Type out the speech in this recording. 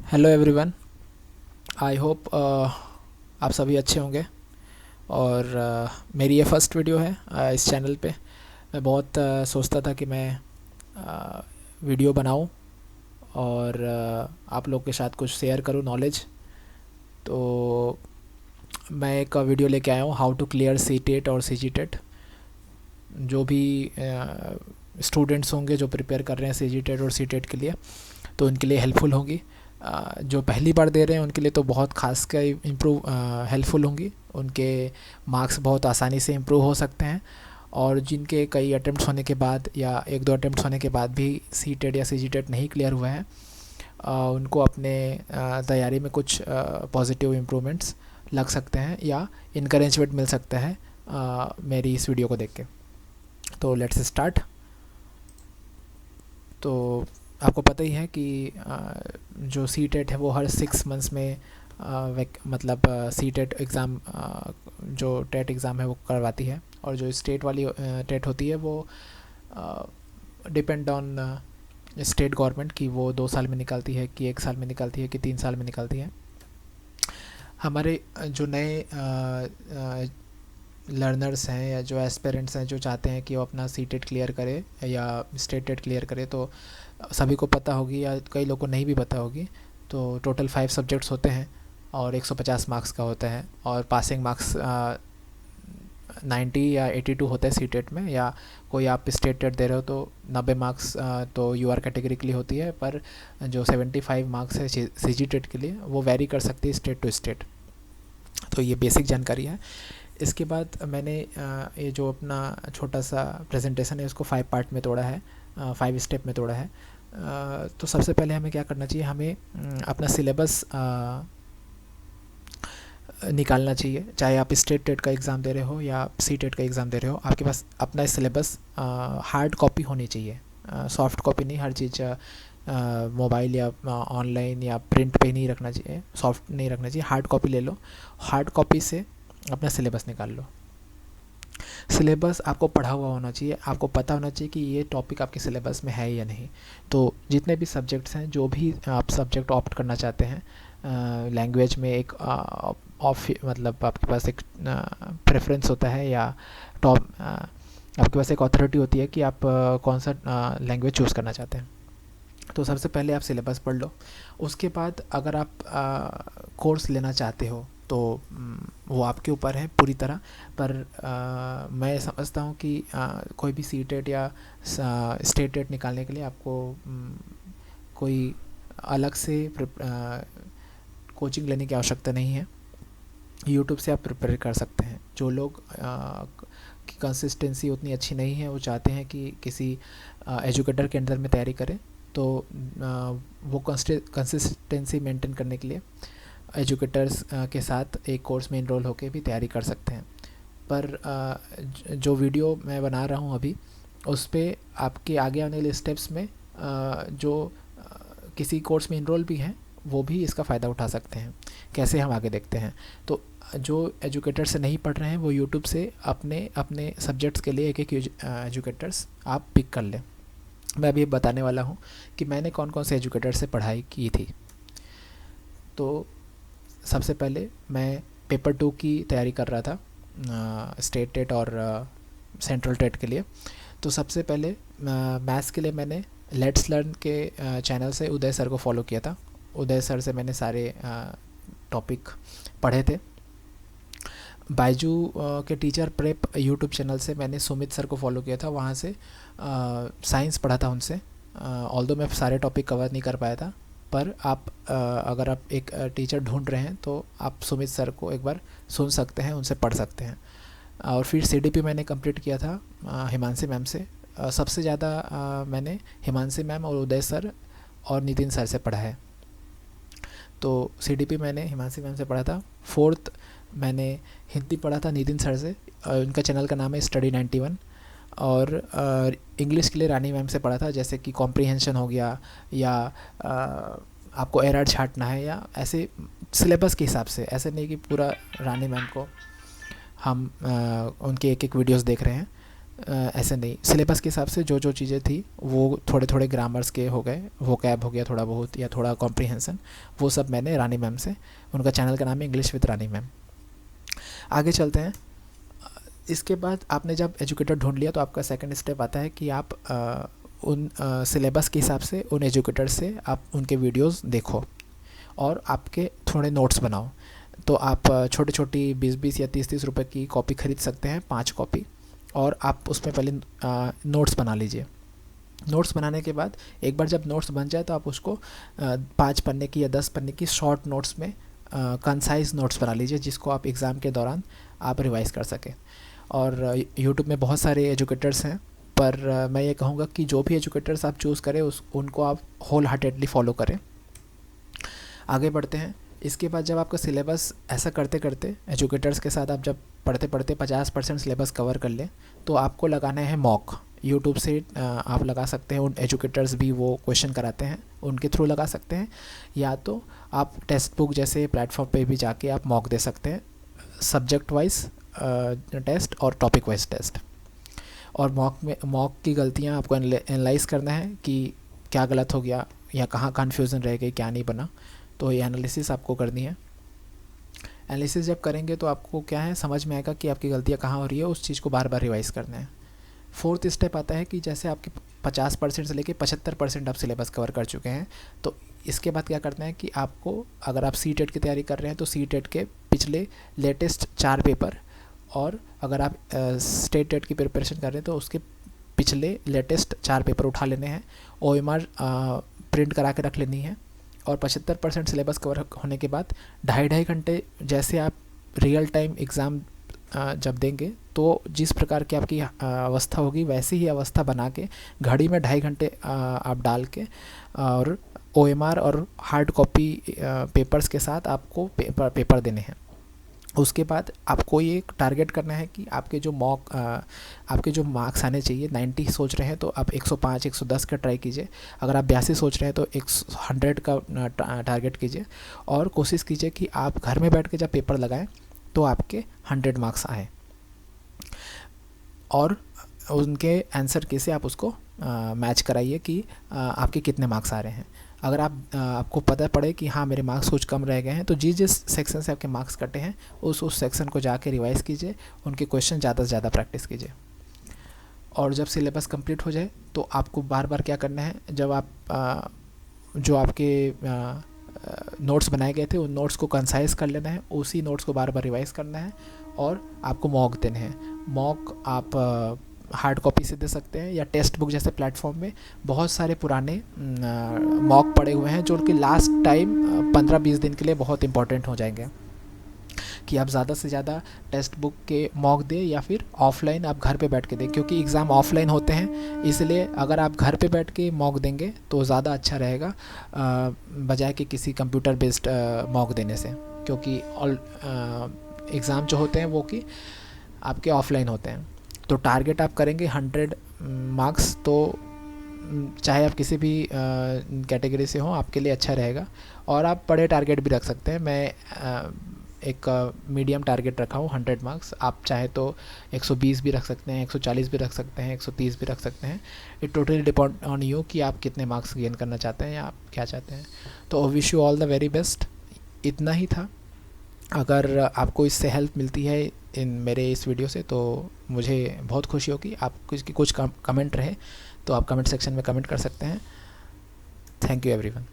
Hello everyone. I hope आप सभी अच्छे होंगे। और मेरी ये फर्स्ट वीडियो है इस चैनल पे। मैं बहुत सोचता था कि मैं वीडियो बनाऊं और आप लोग के साथ कुछ शेयर करूं नॉलेज। तो मैं एक वीडियो लेके आया हूं, how to clear C TET और सी जी टेट। जो भी स्टूडेंट्स होंगे जो प्रिपेयर कर रहे हैं सी जी टेट और सी टेट के लिए, तो उनके लिए हेल्पफुल होंगी। जो पहली बार दे रहे हैं उनके लिए तो बहुत खास कर इम्प्रूव हेल्पफुल होंगी। उनके मार्क्स बहुत आसानी से इम्प्रूव हो सकते हैं। और जिनके कई अटेम्प्ट्स होने के बाद या एक दो अटेम्प्ट्स होने के बाद भी सी टेट या सी जी टेट नहीं क्लियर हुआ है, उनको अपने तैयारी में कुछ पॉजिटिव इम्प्रूवमेंट्स लग सकते हैं या इनकरेजमेंट मिल सकता है मेरी इस वीडियो को देख के। तो लेट्स स्टार्ट। तो आपको पता ही है कि जो सी टेट है वो हर 6 मंथ्स में मतलब सी टेट एग्ज़ाम, जो टेट एग्ज़ाम है वो करवाती है। और जो स्टेट वाली टेट होती है वो डिपेंड ऑन स्टेट गवर्नमेंट कि वो 2 साल में निकालती है कि 1 साल में निकालती है कि 3 साल में निकालती है। हमारे जो नए लर्नर्स हैं या जो एस्पिरेंट्स हैं जो चाहते हैं कि वो अपना सी टेट क्लियर करे या स्टेट टेट क्लियर करे, तो सभी को पता होगी या कई लोगों को नहीं भी पता होगी। तो टोटल 5 सब्जेक्ट्स होते हैं और 150 मार्क्स का होता है। और पासिंग मार्क्स 90 या 82 होता है सी टेट में। या कोई आप स्टेट टेट दे रहे हो तो 90 मार्क्स तो यू आर कैटेगरी के लिए होती है। पर जो 75 मार्क्स है सी जी टेट के लिए वो वेरी कर सकती है स्टेट टू स्टेट। तो ये बेसिक जानकारी है। इसके बाद मैंने ये जो अपना छोटा सा प्रेजेंटेशन है उसको 5 पार्ट में तोड़ा है, 5 स्टेप में तोड़ा है। तो सबसे पहले हमें क्या करना चाहिए, हमें अपना सिलेबस निकालना चाहिए। चाहे आप स्टेट टेट का एग्ज़ाम दे रहे हो या सी टेट का एग्ज़ाम दे रहे हो, आपके पास अपना सिलेबस हार्ड कॉपी होनी चाहिए, सॉफ्ट कॉपी नहीं। हर चीज़ मोबाइल या ऑनलाइन या प्रिंट पे नहीं रखना चाहिए, सॉफ्ट नहीं रखना चाहिए, हार्ड कॉपी ले लो। हार्ड कॉपी से अपना सिलेबस निकाल लो। सिलेबस आपको पढ़ा हुआ होना चाहिए, आपको पता होना चाहिए कि ये टॉपिक आपके सिलेबस में है या नहीं। तो जितने भी सब्जेक्ट्स हैं, जो भी आप सब्जेक्ट ऑप्ट करना चाहते हैं, लैंग्वेज में एक ऑफ मतलब आपके पास एक प्रेफरेंस होता है या टॉप आपके पास एक अथॉरिटी होती है कि आप कौन सा लैंग्वेज चूज़ करना चाहते हैं। तो सबसे पहले आप सिलेबस पढ़ लो। उसके बाद अगर आप कोर्स लेना चाहते हो तो वो आपके ऊपर है पूरी तरह। पर मैं समझता हूँ कि कोई भी सी टेट या स्टेट टेट निकालने के लिए आपको कोई अलग से कोचिंग लेने की आवश्यकता नहीं है। यूट्यूब से आप प्रिपेयर कर सकते हैं। जो लोग की कंसिस्टेंसी उतनी अच्छी नहीं है, वो चाहते हैं कि किसी एजुकेटर के अंडर में तैयारी करें, तो वो कंसिस्टेंसी मेंटेन करने के लिए एजुकेटर्स के साथ एक कोर्स में इनरोल होकर भी तैयारी कर सकते हैं। पर जो वीडियो मैं बना रहा हूँ अभी, उस पर आपके आगे आने वाले स्टेप्स में जो किसी कोर्स में इनरोल भी हैं वो भी इसका फ़ायदा उठा सकते हैं। कैसे, हम आगे देखते हैं। तो जो एजुकेटर से नहीं पढ़ रहे हैं वो यूट्यूब से अपने अपने सब्जेक्ट्स के लिए एक एक एजुकेटर्स आप पिक कर लें। मैं अभी बताने वाला हूँ कि मैंने कौन कौन से एजुकेटर से पढ़ाई की थी। तो सबसे पहले मैं पेपर 2 की तैयारी कर रहा था, स्टेट टेट और सेंट्रल टेट के लिए। तो सबसे पहले मैथ्स के लिए मैंने लेट्स लर्न के चैनल से उदय सर को फॉलो किया था। उदय सर से मैंने सारे टॉपिक पढ़े थे। बायजू के टीचर प्रेप यूट्यूब चैनल से मैंने सुमित सर को फॉलो किया था, वहाँ से साइंस पढ़ा था उनसे। ऑल्दो मैं सारे टॉपिक कवर नहीं कर पाया था, पर आप अगर आप एक टीचर ढूंढ रहे हैं तो आप सुमित सर को एक बार सुन सकते हैं, उनसे पढ़ सकते हैं। और फिर सीडीपी मैंने कंप्लीट किया था हिमांशी मैम से। सबसे ज़्यादा मैंने हिमांशी मैम और उदय सर और नितिन सर से पढ़ा है। तो सीडीपी मैंने हिमांशी मैम से पढ़ा था। फोर्थ मैंने हिंदी पढ़ा था नितिन सर से, उनका चैनल का नाम है स्टडी 91। और इंग्लिश के लिए रानी मैम से पढ़ा था, जैसे कि कॉम्प्रीहेंशन हो गया या आपको एरर छांटना है या ऐसे सिलेबस के हिसाब से। ऐसे नहीं कि पूरा रानी मैम को हम उनके एक एक वीडियोस देख रहे हैं। ऐसे नहीं, सिलेबस के हिसाब से जो जो चीज़ें थी वो थोड़े थोड़े ग्रामर्स के हो गए, वोकैब हो गया थोड़ा बहुत या थोड़ा कॉम्प्रिहेंसन, वो सब मैंने रानी मैम से, उनका चैनल का नाम है इंग्लिश विद रानी मैम। आगे चलते हैं। इसके बाद आपने जब एजुकेटर ढूंढ लिया तो आपका सेकंड स्टेप आता है कि आप उन सिलेबस के हिसाब से उन एजुकेटर से आप उनके वीडियोस देखो और आपके थोड़े नोट्स बनाओ। तो आप छोटी छोटी 20-20 या 30-30 रुपए की कॉपी ख़रीद सकते हैं, 5 कॉपी, और आप उसमें पहले नोट्स बना लीजिए। नोट्स बनाने के बाद एक बार जब नोट्स बन जाए तो आप उसको 5 पन्ने की या 10 पन्ने की शॉर्ट नोट्स में कंसाइज नोट्स बना लीजिए, जिसको आप एग्ज़ाम के दौरान आप रिवाइज़ कर सकें। और यूट्यूब में बहुत सारे एजुकेटर्स हैं, पर मैं ये कहूँगा कि जो भी एजुकेटर्स आप चूज़ करें उनको आप होल हार्टेडली फॉलो करें। आगे बढ़ते हैं। इसके बाद जब आपका सिलेबस ऐसा करते करते एजुकेटर्स के साथ आप जब पढ़ते पढ़ते 50% सिलेबस कवर कर लें तो आपको लगाना है मॉक। यूट्यूब से आप लगा सकते हैं, उन एजुकेटर्स भी वो क्वेश्चन कराते हैं, उनके थ्रू लगा सकते हैं, या तो आप टेक्स्ट बुक जैसे प्लेटफॉर्म पे भी जाके आप मॉक दे सकते हैं, सब्जेक्ट वाइज टेस्ट और टॉपिक वाइज टेस्ट। और मॉक की गलतियाँ आपको एनालाइज करना है कि क्या गलत हो गया या कहाँ कन्फ्यूज़न रह गई, क्या नहीं बना, तो ये एनालिसिस आपको करनी है। एनालिसिस जब करेंगे तो आपको क्या है समझ में आएगा कि आपकी गलतियाँ कहाँ हो रही है, उस चीज़ को बार बार रिवाइज़ करना है। फोर्थ स्टेप आता है कि जैसे आपके 50% से लेके 75% आप सिलेबस कवर कर चुके हैं, तो इसके बाद क्या करना है कि आपको, अगर आप सी-टेट की तैयारी कर रहे हैं तो सी-टेट के पिछले लेटेस्ट 4 पेपर, और अगर आप स्टेट टेट की प्रिपरेशन कर रहे हैं तो उसके पिछले लेटेस्ट 4 पेपर उठा लेने हैं, OMR प्रिंट करा के रख लेनी है। और 75% सिलेबस कवर होने के बाद 2.5 घंटे जैसे आप रियल टाइम एग्ज़ाम जब देंगे तो जिस प्रकार की आपकी अवस्था होगी वैसी ही अवस्था बना के घड़ी में 2.5 घंटे आप डाल के और OMR और हार्ड कॉपी पेपर्स के साथ आपको पेपर देने हैं। उसके बाद आपको ये टारगेट करना है कि आपके जो मार्क्स आने चाहिए, 90 सोच रहे हैं तो आप 105 110 का ट्राई कीजिए। अगर आप 82 सोच रहे हैं तो 100 का टारगेट कीजिए, और कोशिश कीजिए कि आप घर में बैठ के जब पेपर लगाएं तो आपके 100 मार्क्स आए, और उनके आंसर के से आप उसको मैच कराइए कि आपके कितने मार्क्स आ रहे हैं। अगर आपको पता पड़े कि हाँ मेरे मार्क्स कुछ कम रह गए हैं, तो जिस सेक्शन से आपके मार्क्स कटे हैं उस सेक्शन को जाके रिवाइज़ कीजिए, उनके क्वेश्चन ज़्यादा से ज़्यादा प्रैक्टिस कीजिए। और जब सिलेबस कंप्लीट हो जाए तो आपको बार बार क्या करना है, जब आप जो आपके नोट्स बनाए गए थे उन नोट्स को कंसाइज कर लेना है, उसी नोट्स को बार बार रिवाइज़ करना है, और आपको मॉक देने हैं। मॉक आप हार्ड कॉपी से दे सकते हैं या टेक्स्ट बुक जैसे प्लेटफॉर्म में बहुत सारे पुराने मॉक पड़े हुए हैं जो कि लास्ट टाइम 15-20 दिन के लिए बहुत इंपॉर्टेंट हो जाएंगे, कि आप ज़्यादा से ज़्यादा टेक्स्ट बुक के मॉक दें या फिर ऑफलाइन आप घर पे बैठ के दें, क्योंकि एग्ज़ाम ऑफलाइन होते हैं, इसलिए अगर आप घर पे बैठ के मॉक देंगे तो ज़्यादा अच्छा रहेगा बजाय कि किसी कंप्यूटर बेस्ड मॉक देने से, क्योंकि एग्ज़ाम जो होते हैं वो कि आपके ऑफलाइन होते हैं। तो टारगेट आप करेंगे 100 मार्क्स, तो चाहे आप किसी भी कैटेगरी से हो आपके लिए अच्छा रहेगा। और आप बड़े टारगेट भी रख सकते हैं, मैं एक मीडियम टारगेट रखा हूँ 100 मार्क्स। आप चाहे तो 120 भी रख सकते हैं, 140 भी रख सकते हैं, 130 भी रख सकते हैं। It totally depend on you कि आप कितने मार्क्स गेन करना चाहते हैं या आप क्या चाहते हैं। तो wish you all the very best. इतना ही था। अगर आपको इससे हेल्प मिलती है इन मेरे इस वीडियो से तो मुझे बहुत खुशी होगी। आप कुछ कमेंट रहे तो आप कमेंट सेक्शन में कमेंट कर सकते हैं। Thank you everyone.